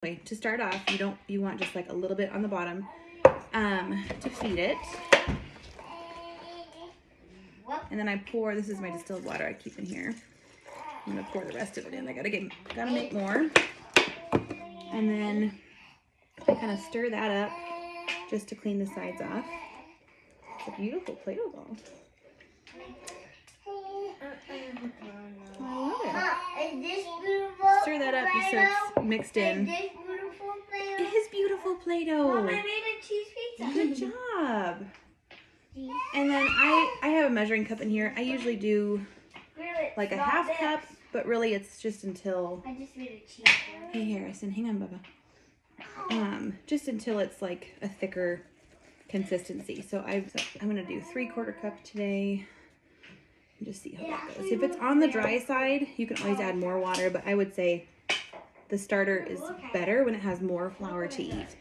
Okay, to start off, you want just like a little bit on the bottom to feed it. And then I pour, this is my distilled water I keep in here. I'm gonna pour the rest of it in. I gotta make more. And then I kind of stir that up just to clean the sides off. It's a beautiful Play-Doh ball. I love it. Is this beautiful? Stir that up just so it's mixed in. Is this beautiful Play-Doh? It is beautiful Play-Doh. Mom, I made a cheese pizza. Good job. And then I have a measuring cup in here. I usually do like a half cup, but really it's just until... I just made a cheese one. Hey Harrison, hang on, Bubba. Just until it's like a thicker consistency. So I'm gonna do 3/4 cup today. And just see how that goes. If it's on the dry side, you can always add more water, but I would say the starter is better when it has more flour to eat.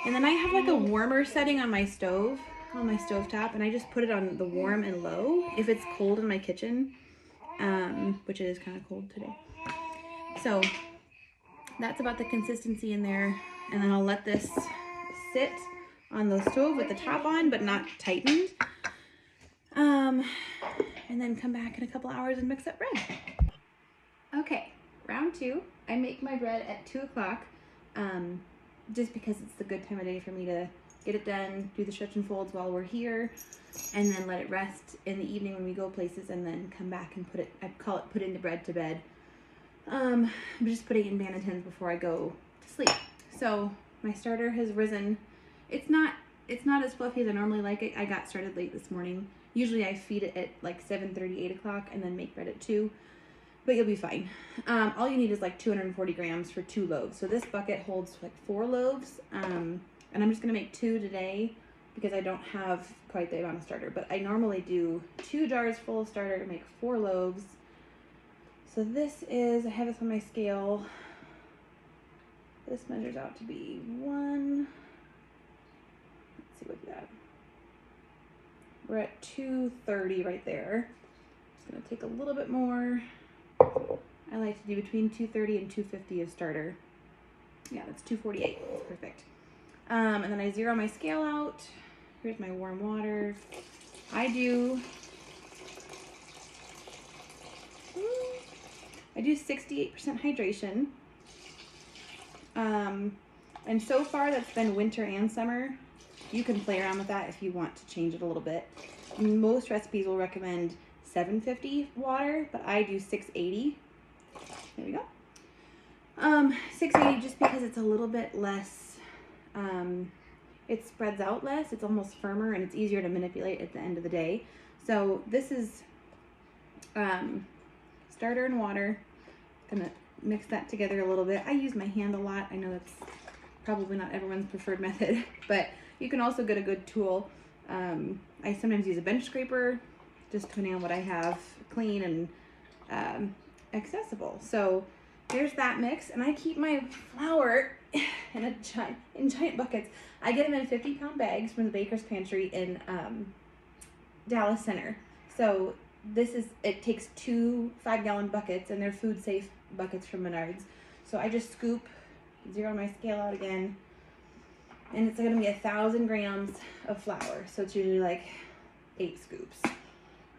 And then I have like a warmer setting on my stove, on my stovetop, and I just put it on the warm and low if it's cold in my kitchen, which it is kind of cold today. So that's about the consistency in there. And then I'll let this sit on the stove with the top on, but not tightened. And then come back in a couple hours and mix up bread. Okay, round 2. I make my bread at 2 o'clock, just because it's the good time of day for me to get it done, do the stretch and folds while we're here, and then let it rest in the evening when we go places, and then come back and put it, I call it putting the bread to bed. I'm just putting it in Bannatynes before I go to sleep. So my starter has risen. It's not as fluffy as I normally like it. I got started late this morning. Usually I feed it at like 7:30, 8 o'clock, and then make bread at 2. But you'll be fine. All you need is like 240 grams for 2 loaves. So this bucket holds like 4 loaves. And I'm just gonna make 2 today because I don't have quite the amount of starter. But I normally do 2 jars full of starter to make 4 loaves. So this is, I have this on my scale. This measures out to be 1. Let's see what we got. We're at 230 right there. Just gonna take a little bit more. I like to do between 230 and 250 of starter. Yeah, that's 248. That's perfect. And then I zero my scale out. Here's my warm water. I do 68% hydration. And so far that's been winter and summer. You can play around with that if you want to change it a little bit. Most recipes will recommend 750 water, but I do 680. There we go. 680 just because it's a little bit less, it spreads out less, it's almost firmer, and it's easier to manipulate at the end of the day. So this is starter and water. Gonna mix that together a little bit. I use my hand a lot. I know that's probably not everyone's preferred method, but you can also get a good tool. I sometimes use a bench scraper, just depending on what I have clean and accessible. So there's that mix, and I keep my flour in giant buckets. I get them in 50-pound bags from the Baker's Pantry in Dallas Center. So it takes 2 5-gallon buckets, and they're food safe buckets from Menards. So I just scoop, zero my scale out again, and it's gonna be 1,000 grams of flour. So it's usually like 8 scoops.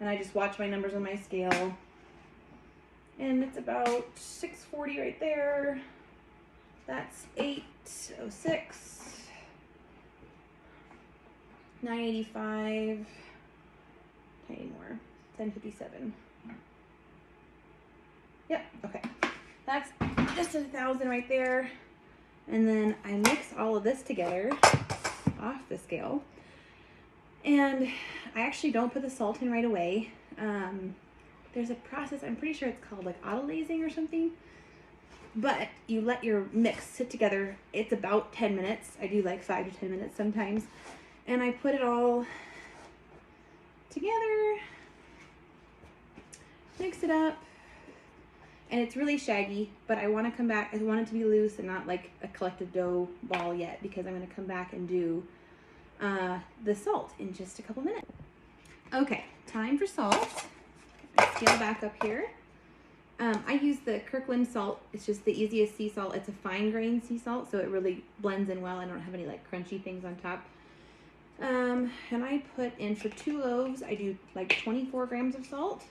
And I just watch my numbers on my scale, and it's about 640 right there. That's 806, 985, tiny more, 1057. Yep, okay. That's just 1,000 right there. And then I mix all of this together off the scale. And I actually don't put the salt in right away. There's a process, I'm pretty sure it's called like autolyzing or something. But you let your mix sit together. It's about 10 minutes. I do like 5 to 10 minutes sometimes. And I put it all together, mix it up. And it's really shaggy, but I want to come back. I want it to be loose and not like a collected dough ball yet, because I'm going to come back and do the salt in just a couple minutes. Okay, time for salt. I scale back up here. I use the Kirkland salt. It's just the easiest sea salt. It's a fine grain sea salt, so it really blends in well. I don't have any like crunchy things on top. And I put in, for 2 loaves, I do like 24 grams of salt.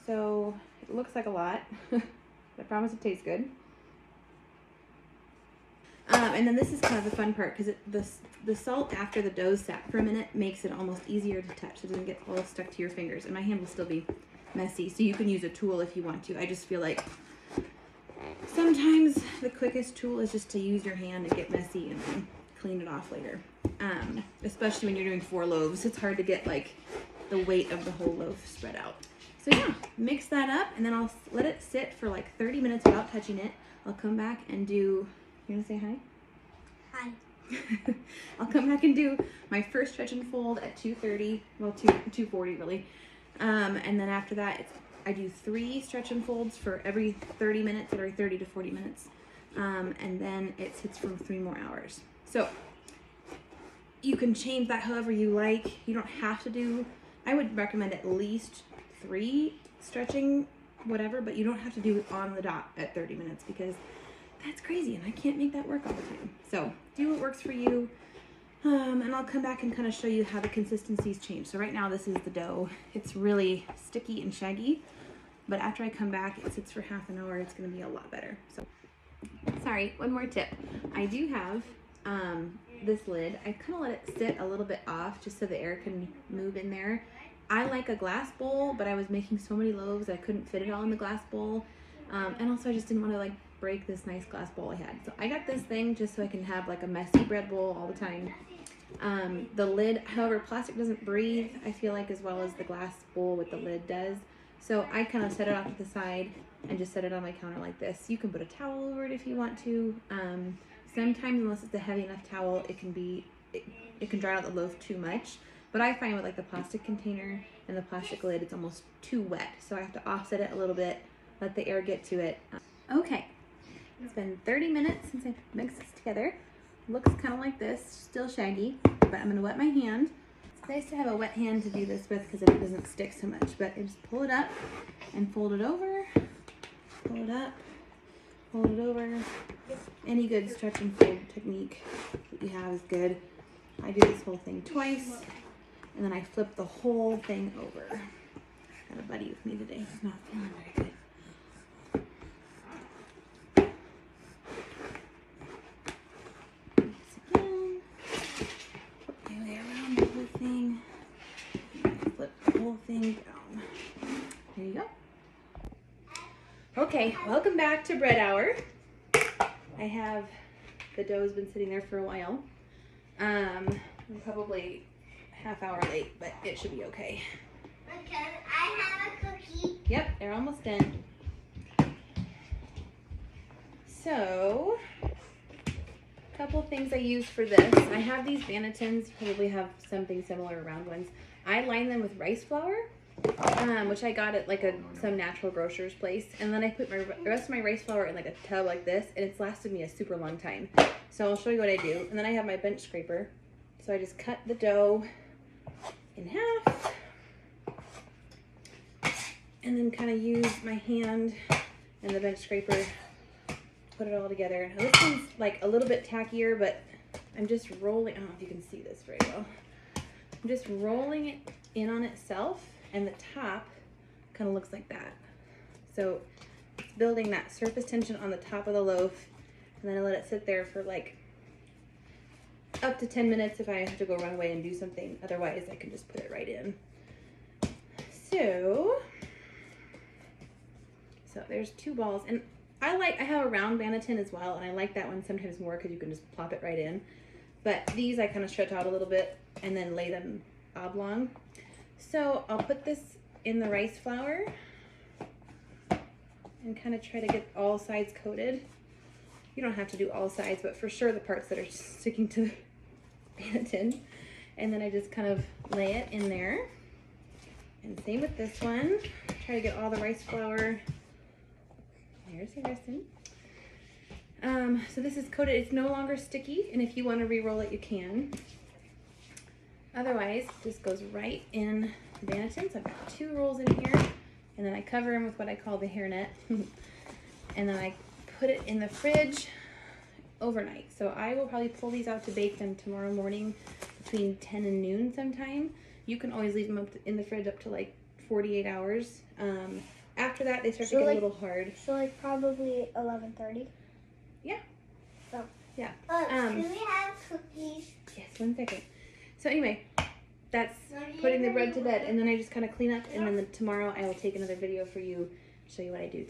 So it looks like a lot. I promise it tastes good. And then this is kind of the fun part, because the salt after the dough's sat for a minute makes it almost easier to touch. So it doesn't get all stuck to your fingers. And my hand will still be messy, so you can use a tool if you want to. I just feel like sometimes the quickest tool is just to use your hand and get messy and then clean it off later. Especially when you're doing 4 loaves, it's hard to get like the weight of the whole loaf spread out. So yeah, mix that up, and then I'll let it sit for like 30 minutes without touching it. I'll come back and do, you wanna say hi? Hi. I'll come back and do my first stretch and fold at 2:30, well 2:40 really. And then after that, I do 3 stretch and folds for every 30 minutes, every 30 to 40 minutes. And then it sits for 3 more hours. So you can change that however you like. You don't have to do, I would recommend at least 3 stretching, whatever, but you don't have to do it on the dot at 30 minutes, because that's crazy and I can't make that work all the time. So do what works for you. And I'll come back and kind of show you how the consistencies change. So right now this is the dough. It's really sticky and shaggy, but after I come back, it sits for half an hour. It's gonna be a lot better. So, sorry, one more tip. I do have this lid. I kind of let it sit a little bit off just so the air can move in there. I like a glass bowl, but I was making so many loaves I couldn't fit it all in the glass bowl. And also I just didn't want to like break this nice glass bowl I had. So I got this thing just so I can have like a messy bread bowl all the time. The lid, however, plastic doesn't breathe, I feel like, as well as the glass bowl with the lid does. So I kind of set it off to the side and just set it on my counter like this. You can put a towel over it if you want to. Sometimes, unless it's a heavy enough towel, it can dry out the loaf too much. But I find with like the plastic container and the plastic lid, it's almost too wet. So I have to offset it a little bit, let the air get to it. Okay, it's been 30 minutes since I mixed this together. Looks kind of like this, still shaggy, but I'm gonna wet my hand. It's nice to have a wet hand to do this with because it doesn't stick so much, but I just pull it up and fold it over, pull it up, fold it over. Any good stretch and fold technique that you have is good. I do this whole thing twice, and then I flip the whole thing over. Got a buddy with me today, he's not feeling very good. Flip the whole thing down. There you go. Okay, welcome back to bread hour. I have, the dough's been sitting there for a while. I'm probably half hour late, but it should be okay. Because I have a cookie. Yep, they're almost done. So, a couple things I use for this. I have these bannetons. You probably have something similar, round ones. I line them with rice flour, which I got at like some natural grocer's place. And then I put the rest of my rice flour in like a tub like this, and it's lasted me a super long time. So I'll show you what I do. And then I have my bench scraper. So I just cut the dough in half, and then kind of use my hand and the bench scraper, put it all together. Now this one's like a little bit tackier, but I'm just rolling, I don't know if you can see this very well. I'm just rolling it in on itself, and the top kind of looks like that. So it's building that surface tension on the top of the loaf, and then I let it sit there for like up to 10 minutes if I have to go run away and do something. Otherwise, I can just put it right in. So there's 2 balls, and I have a round banneton as well, and I like that one sometimes more because you can just plop it right in. But these I kind of stretch out a little bit and then lay them oblong. So I'll put this in the rice flour and kind of try to get all sides coated. You don't have to do all sides, but for sure the parts that are sticking to the banneton. And then I just kind of lay it in there. And same with this one. Try to get all the rice flour. There's the resin. So this is coated. It's no longer sticky, and if you want to re-roll it, you can. Otherwise, this goes right in the banneton. So I've got 2 rolls in here, and then I cover them with what I call the hairnet, and then I put it in the fridge overnight. So I will probably pull these out to bake them tomorrow morning between 10 and noon sometime. You can always leave them up in the fridge up to like 48 hours. After that, they start to get a little hard. So like probably 11:30. Yeah. Oh. Yeah. Do we have cookies? Yes, 1 second. So anyway, that's putting the bread to bed, and then I just kind of clean up, and then tomorrow I will take another video for you, show you what I do.